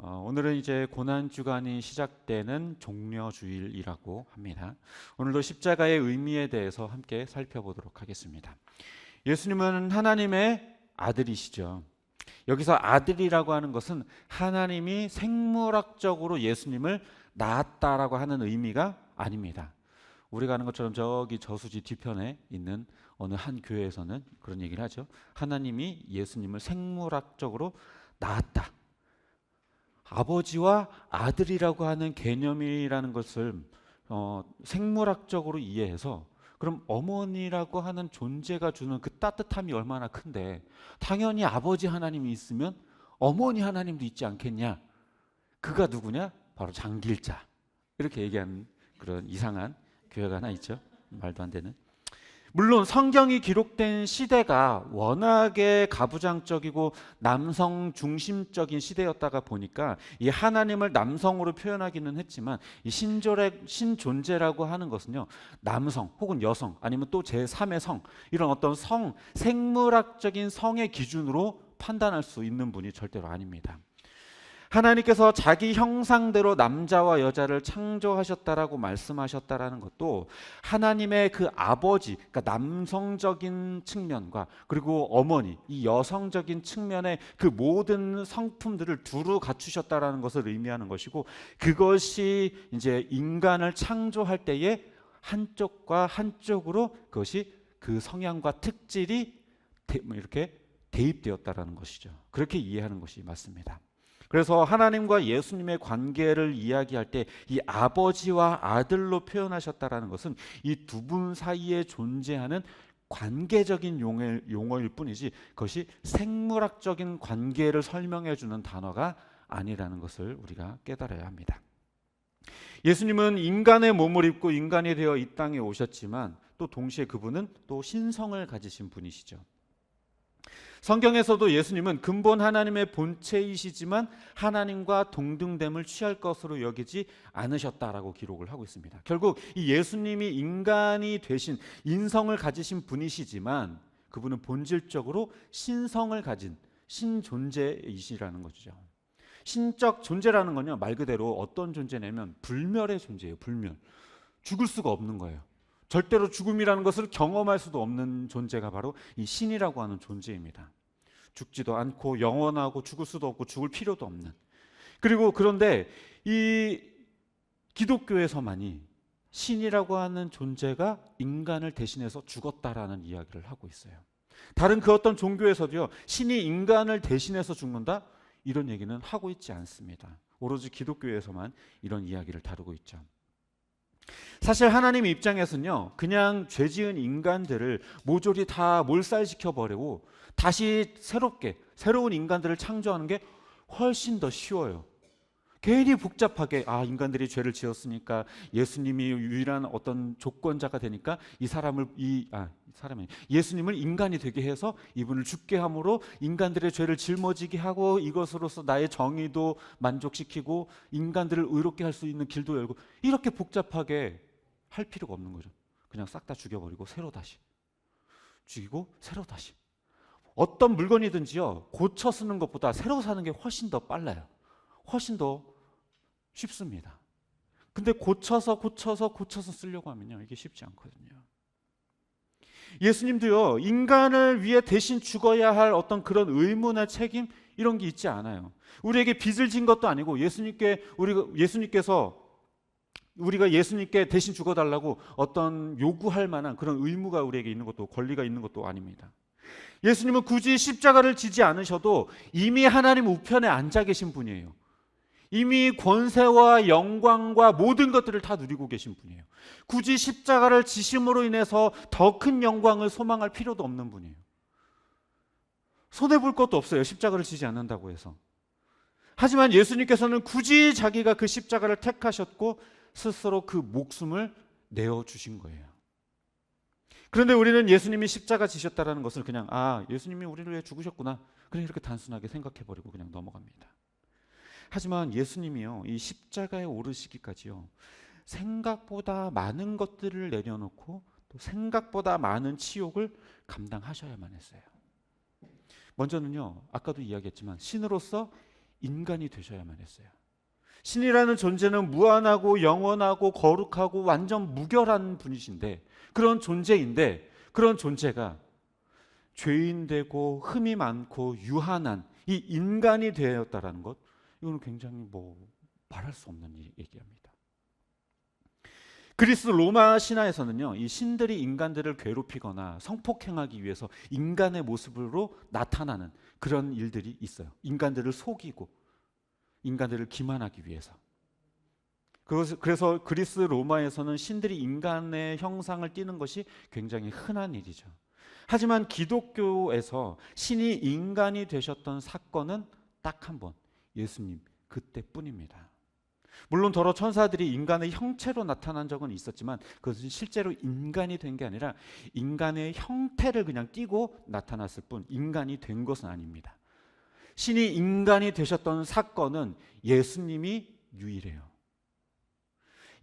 오늘은 이제 고난주간이 시작되는 종려주일이라고 합니다. 오늘도 십자가의 의미에 대해서 함께 살펴보도록 하겠습니다. 예수님은 하나님의 아들이시죠. 여기서 아들이라고 하는 것은 하나님이 생물학적으로 예수님을 낳았다라고 하는 의미가 아닙니다. 우리가 아는 것처럼 저기 저수지 뒤편에 있는 어느 한 교회에서는 그런 얘기를 하죠. 하나님이 예수님을 생물학적으로 낳았다. 아버지와 아들이라고 하는 개념이라는 것을 생물학적으로 이해해서 그럼 어머니라고 하는 존재가 주는 그 따뜻함이 얼마나 큰데 당연히 아버지 하나님이 있으면 어머니 하나님도 있지 않겠냐? 그가 누구냐? 바로 장길자. 이렇게 얘기하는 그런 이상한 교회가 하나 있죠. 말도 안 되는. 물론 성경이 기록된 시대가 워낙에 가부장적이고 남성 중심적인 시대였다가 보니까 이 하나님을 남성으로 표현하기는 했지만 이 신존재라고 하는 것은요, 남성 혹은 여성 아니면 또 제3의 성, 이런 어떤 생물학적인 성의 기준으로 판단할 수 있는 분이 절대로 아닙니다. 하나님께서 자기 형상대로 남자와 여자를 창조하셨다라고 말씀하셨다라는 것도 하나님의 그 아버지, 그러니까 남성적인 측면과 그리고 어머니, 이 여성적인 측면의 그 모든 성품들을 두루 갖추셨다라는 것을 의미하는 것이고, 그것이 이제 인간을 창조할 때에 한쪽과 한쪽으로 그것이 그 성향과 특질이 이렇게 대입되었다라는 것이죠. 그렇게 이해하는 것이 맞습니다. 그래서 하나님과 예수님의 관계를 이야기할 때 이 아버지와 아들로 표현하셨다라는 것은 이 두 분 사이에 존재하는 관계적인 용어일 뿐이지 그것이 생물학적인 관계를 설명해 주는 단어가 아니라는 것을 우리가 깨달아야 합니다. 예수님은 인간의 몸을 입고 인간이 되어 이 땅에 오셨지만 또 동시에 그분은 또 신성을 가지신 분이시죠. 성경에서도 예수님은 근본 하나님의 본체이시지만 하나님과 동등됨을 취할 것으로 여기지 않으셨다라고 기록을 하고 있습니다. 결국 이 예수님이 인간이 되신 인성을 가지신 분이시지만 그분은 본질적으로 신성을 가진 신존재이시라는 거죠. 신적 존재라는 건요, 말 그대로 어떤 존재냐면 불멸의 존재예요. 불멸. 죽을 수가 없는 거예요. 절대로 죽음이라는 것을 경험할 수도 없는 존재가 바로 이 신이라고 하는 존재입니다. 죽지도 않고 영원하고 죽을 수도 없고 죽을 필요도 없는. 그리고 그런데 이 기독교에서만이 신이라고 하는 존재가 인간을 대신해서 죽었다라는 이야기를 하고 있어요. 다른 그 어떤 종교에서도요, 신이 인간을 대신해서 죽는다? 이런 얘기는 하고 있지 않습니다. 오로지 기독교에서만 이런 이야기를 다루고 있죠. 사실 하나님 입장에서는요, 그냥 죄지은 인간들을 모조리 다 몰살시켜버리고 다시 새로운 인간들을 창조하는 게 훨씬 더 쉬워요. 괜히 복잡하게 인간들이 죄를 지었으니까 예수님이 유일한 어떤 조건자가 되니까 예수님을 인간이 되게 해서 이분을 죽게 함으로 인간들의 죄를 짊어지게 하고 이것으로서 나의 정의도 만족시키고 인간들을 의롭게 할 수 있는 길도 열고, 이렇게 복잡하게 할 필요가 없는 거죠. 그냥 싹 다 죽여버리고 새로 다시 죽이고 새로 다시. 어떤 물건이든지요, 고쳐 쓰는 것보다 새로 사는 게 훨씬 더 빨라요. 훨씬 더 쉽습니다. 근데 고쳐서 쓰려고 하면요, 이게 쉽지 않거든요. 예수님도요, 인간을 위해 대신 죽어야 할 어떤 그런 의무나 책임, 이런 게 있지 않아요. 우리에게 빚을 진 것도 아니고 우리가 예수님께 대신 죽어달라고 어떤 요구할 만한 그런 의무가 우리에게 있는 것도, 권리가 있는 것도 아닙니다. 예수님은 굳이 십자가를 지지 않으셔도 이미 하나님 우편에 앉아 계신 분이에요. 이미 권세와 영광과 모든 것들을 다 누리고 계신 분이에요. 굳이 십자가를 지심으로 인해서 더 큰 영광을 소망할 필요도 없는 분이에요. 손해볼 것도 없어요, 십자가를 지지 않는다고 해서. 하지만 예수님께서는 굳이 자기가 그 십자가를 택하셨고 스스로 그 목숨을 내어주신 거예요. 그런데 우리는 예수님이 십자가 지셨다는 것을 그냥 예수님이 우리를 위해 죽으셨구나, 그냥 이렇게 단순하게 생각해버리고 그냥 넘어갑니다. 하지만 예수님이요, 이 십자가에 오르시기까지요, 생각보다 많은 것들을 내려놓고 또 생각보다 많은 치욕을 감당하셔야만 했어요. 먼저는요, 아까도 이야기했지만 신으로서 인간이 되셔야만 했어요. 신이라는 존재는 무한하고 영원하고 거룩하고 완전 무결한 분이신데, 그런 존재인데, 그런 존재가 죄인 되고 흠이 많고 유한한 이 인간이 되었다라는 것, 이거는 굉장히 말할 수 없는 얘기입니다. 그리스 로마 신화에서는요, 이 신들이 인간들을 괴롭히거나 성폭행하기 위해서 인간의 모습으로 나타나는 그런 일들이 있어요. 인간들을 속이고 인간들을 기만하기 위해서. 그래서 그리스 로마에서는 신들이 인간의 형상을 띠는 것이 굉장히 흔한 일이죠. 하지만 기독교에서 신이 인간이 되셨던 사건은 딱 한 번, 예수님 그때뿐입니다. 물론 더러 천사들이 인간의 형체로 나타난 적은 있었지만 그것은 실제로 인간이 된 게 아니라 인간의 형태를 그냥 띠고 나타났을 뿐 인간이 된 것은 아닙니다. 신이 인간이 되셨던 사건은 예수님이 유일해요.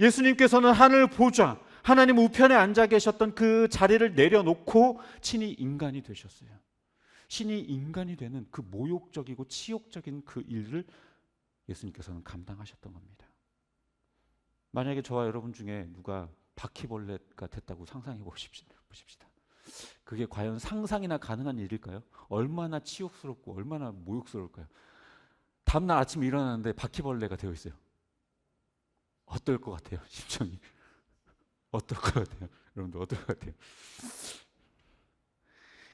예수님께서는 하늘 보좌, 하나님 우편에 앉아 계셨던 그 자리를 내려놓고 친히 인간이 되셨어요. 신이 인간이 되는 그 모욕적이고 치욕적인 그 일을 예수님께서는 감당하셨던 겁니다. 만약에 저와 여러분 중에 누가 바퀴벌레가 됐다고 상상해 보십시다. 그게 과연 상상이나 가능한 일일까요? 얼마나 치욕스럽고 얼마나 모욕스러울까요? 다음날 아침에 일어나는데 바퀴벌레가 되어 있어요. 어떨 것 같아요? 심정이 어떨 것 같아요? 여러분들 어떨 것 같아요?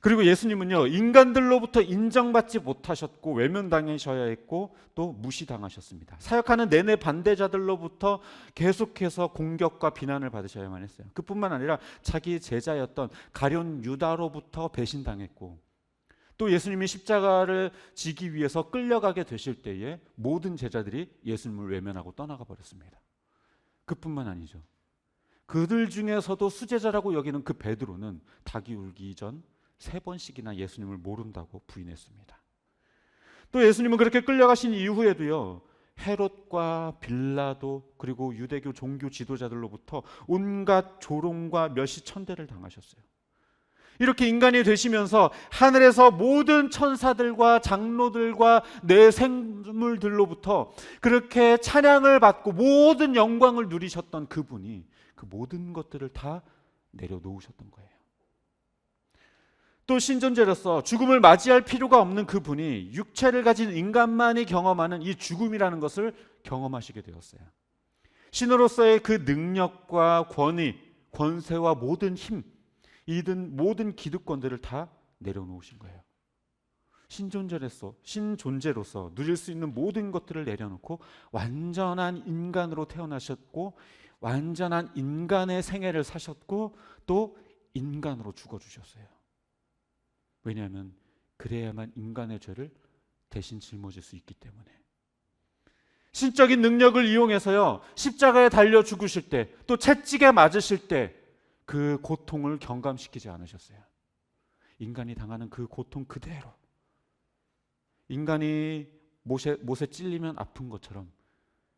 그리고 예수님은요, 인간들로부터 인정받지 못하셨고 외면당하셔야 했고 또 무시당하셨습니다. 사역하는 내내 반대자들로부터 계속해서 공격과 비난을 받으셔야만 했어요. 그뿐만 아니라 자기 제자였던 가룟 유다로부터 배신당했고, 또 예수님이 십자가를 지기 위해서 끌려가게 되실 때에 모든 제자들이 예수님을 외면하고 떠나가 버렸습니다. 그뿐만 아니죠. 그들 중에서도 수제자라고 여기는 그 베드로는 닭이 울기 전 3번씩이나 예수님을 모른다고 부인했습니다. 또 예수님은 그렇게 끌려가신 이후에도요, 헤롯과 빌라도 그리고 유대교 종교 지도자들로부터 온갖 조롱과 멸시천대를 당하셨어요. 이렇게 인간이 되시면서 하늘에서 모든 천사들과 장로들과 내 생물들로부터 그렇게 찬양을 받고 모든 영광을 누리셨던 그분이 그 모든 것들을 다 내려놓으셨던 거예요. 또 신존재로서 죽음을 맞이할 필요가 없는 그분이 육체를 가진 인간만이 경험하는 이 죽음이라는 것을 경험하시게 되었어요. 신으로서의 그 능력과 권위, 권세와 모든 힘, 이든 모든 기득권들을 다 내려놓으신 거예요. 신존재로서 누릴 수 있는 모든 것들을 내려놓고 완전한 인간으로 태어나셨고 완전한 인간의 생애를 사셨고 또 인간으로 죽어주셨어요. 왜냐하면 그래야만 인간의 죄를 대신 짊어질 수 있기 때문에. 신적인 능력을 이용해서요, 십자가에 달려 죽으실 때, 또 채찍에 맞으실 때 그 고통을 경감시키지 않으셨어요. 인간이 당하는 그 고통 그대로, 인간이 못에 찔리면 아픈 것처럼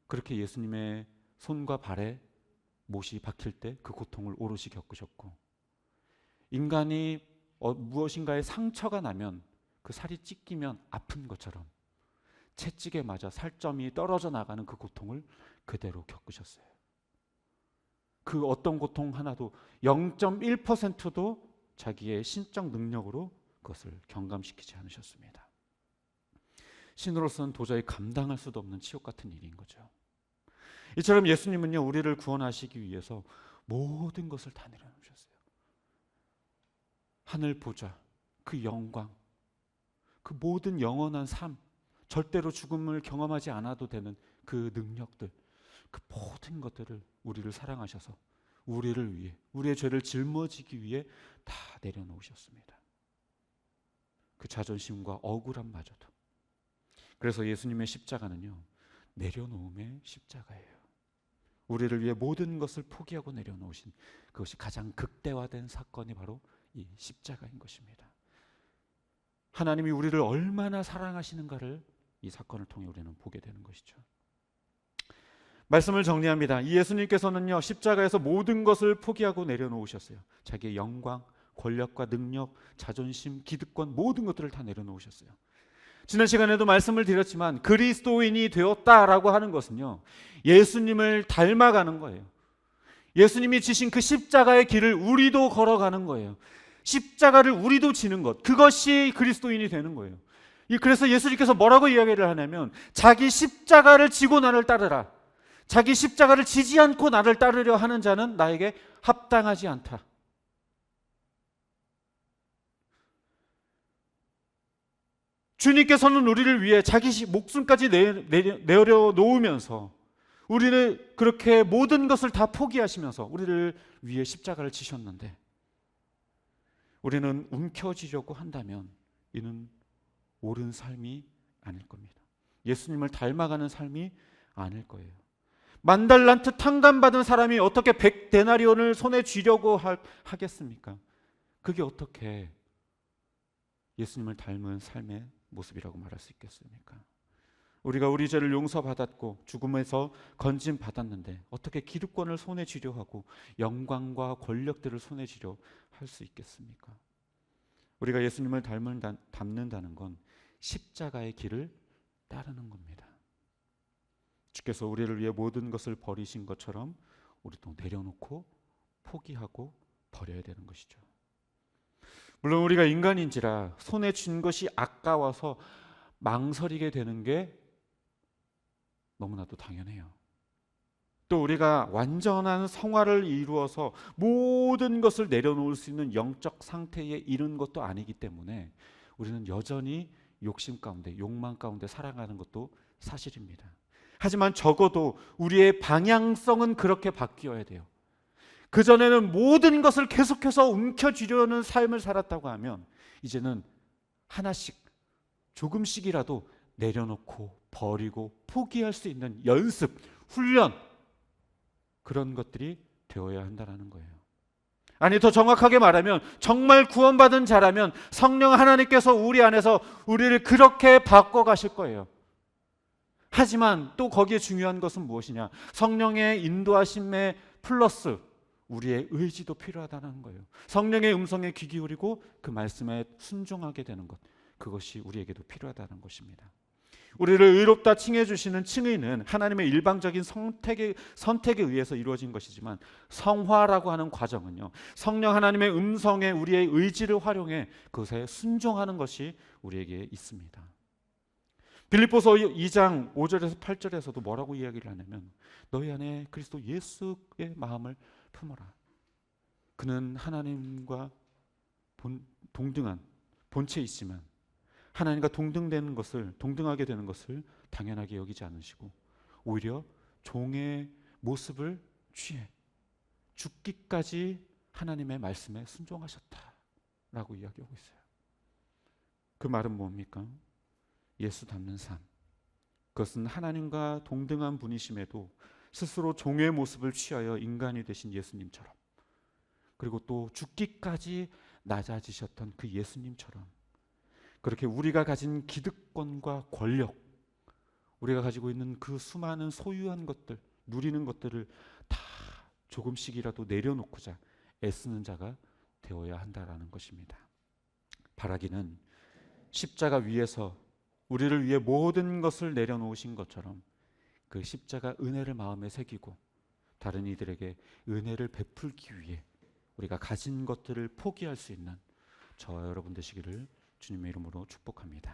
그렇게 예수님의 손과 발에 못이 박힐 때 그 고통을 오롯이 겪으셨고, 인간이 무엇인가에 상처가 나면 그 살이 찢기면 아픈 것처럼 채찍에 맞아 살점이 떨어져 나가는 그 고통을 그대로 겪으셨어요. 그 어떤 고통 하나도 0.1%도 자기의 신적 능력으로 그것을 경감시키지 않으셨습니다. 신으로서는 도저히 감당할 수도 없는 치욕 같은 일인 거죠. 이처럼 예수님은요, 우리를 구원하시기 위해서 모든 것을 다 내려놓으셨어요. 하늘 보좌, 그 영광, 그 모든 영원한 삶, 절대로 죽음을 경험하지 않아도 되는 그 능력들, 그 모든 것들을 우리를 사랑하셔서 우리를 위해, 우리의 죄를 짊어지기 위해 다 내려놓으셨습니다. 그 자존심과 억울함마저도. 그래서 예수님의 십자가는요, 내려놓음의 십자가예요. 우리를 위해 모든 것을 포기하고 내려놓으신 그것이 가장 극대화된 사건이 바로 이 십자가인 것입니다. 하나님이 우리를 얼마나 사랑하시는가를 이 사건을 통해 우리는 보게 되는 것이죠. 말씀을 정리합니다. 이 예수님께서는요, 십자가에서 모든 것을 포기하고 내려놓으셨어요. 자기의 영광, 권력과 능력, 자존심, 기득권 모든 것들을 다 내려놓으셨어요. 지난 시간에도 말씀을 드렸지만 그리스도인이 되었다라고 하는 것은요, 예수님을 닮아가는 거예요. 예수님이 지신 그 십자가의 길을 우리도 걸어가는 거예요. 십자가를 우리도 지는 것, 그것이 그리스도인이 되는 거예요. 그래서 예수님께서 뭐라고 이야기를 하냐면, 자기 십자가를 지고 나를 따르라. 자기 십자가를 지지 않고 나를 따르려 하는 자는 나에게 합당하지 않다. 주님께서는 우리를 위해 자기 목숨까지 내려놓으면서, 우리를 그렇게 모든 것을 다 포기하시면서 우리를 위해 십자가를 지셨는데, 우리는 움켜쥐려고 한다면 이는 옳은 삶이 아닐 겁니다. 예수님을 닮아가는 삶이 아닐 거예요. 만달란트 탕감받은 사람이 어떻게 100데나리온을 손에 쥐려고 하겠습니까? 그게 어떻게 예수님을 닮은 삶의 모습이라고 말할 수 있겠습니까? 우리가 우리 죄를 용서받았고 죽음에서 건짐 받았는데 어떻게 기득권을 손에 쥐려 하고 영광과 권력들을 손에 쥐려 할 수 있겠습니까? 우리가 예수님을 닮는다는 건 십자가의 길을 따르는 겁니다. 주께서 우리를 위해 모든 것을 버리신 것처럼 우리도 내려놓고 포기하고 버려야 되는 것이죠. 물론 우리가 인간인지라 손에 쥔 것이 아까워서 망설이게 되는 게 너무나도 당연해요. 또 우리가 완전한 성화를 이루어서 모든 것을 내려놓을 수 있는 영적 상태에 이른 것도 아니기 때문에 우리는 여전히 욕심 가운데, 욕망 가운데 살아가는 것도 사실입니다. 하지만 적어도 우리의 방향성은 그렇게 바뀌어야 돼요. 그전에는 모든 것을 계속해서 움켜쥐려는 삶을 살았다고 하면 이제는 하나씩, 조금씩이라도 내려놓고 버리고 포기할 수 있는 연습, 훈련, 그런 것들이 되어야 한다는 거예요. 아니, 더 정확하게 말하면 정말 구원받은 자라면 성령 하나님께서 우리 안에서 우리를 그렇게 바꿔가실 거예요. 하지만 또 거기에 중요한 것은 무엇이냐? 성령의 인도하심에 플러스 우리의 의지도 필요하다는 거예요. 성령의 음성에 귀 기울이고 그 말씀에 순종하게 되는 것, 그것이 우리에게도 필요하다는 것입니다. 우리를 의롭다 칭해 주시는 칭의는 하나님의 일방적인 선택에 의해서 이루어진 것이지만, 성화라고 하는 과정은요, 성령 하나님의 음성에 우리의 의지를 활용해 그것에 순종하는 것이 우리에게 있습니다. 빌립보서 2장 5절에서 8절에서도 뭐라고 이야기를 하냐면, 너희 안에 그리스도 예수의 마음을 품어라. 그는 하나님과 동등한 본체이지만 하나님과 동등하게 되는 것을 당연하게 여기지 않으시고 오히려 종의 모습을 취해 죽기까지 하나님의 말씀에 순종하셨다라고 이야기하고 있어요. 그 말은 뭡니까? 예수 닮는 삶, 그것은 하나님과 동등한 분이심에도 스스로 종의 모습을 취하여 인간이 되신 예수님처럼, 그리고 또 죽기까지 낮아지셨던 그 예수님처럼, 그렇게 우리가 가진 기득권과 권력, 우리가 가지고 있는 그 수많은 소유한 것들, 누리는 것들을 다 조금씩이라도 내려놓고자 애쓰는 자가 되어야 한다라는 것입니다. 바라기는 십자가 위에서 우리를 위해 모든 것을 내려놓으신 것처럼 그 십자가 은혜를 마음에 새기고 다른 이들에게 은혜를 베풀기 위해 우리가 가진 것들을 포기할 수 있는 저와 여러분 되시기를 주님의 이름으로 축복합니다.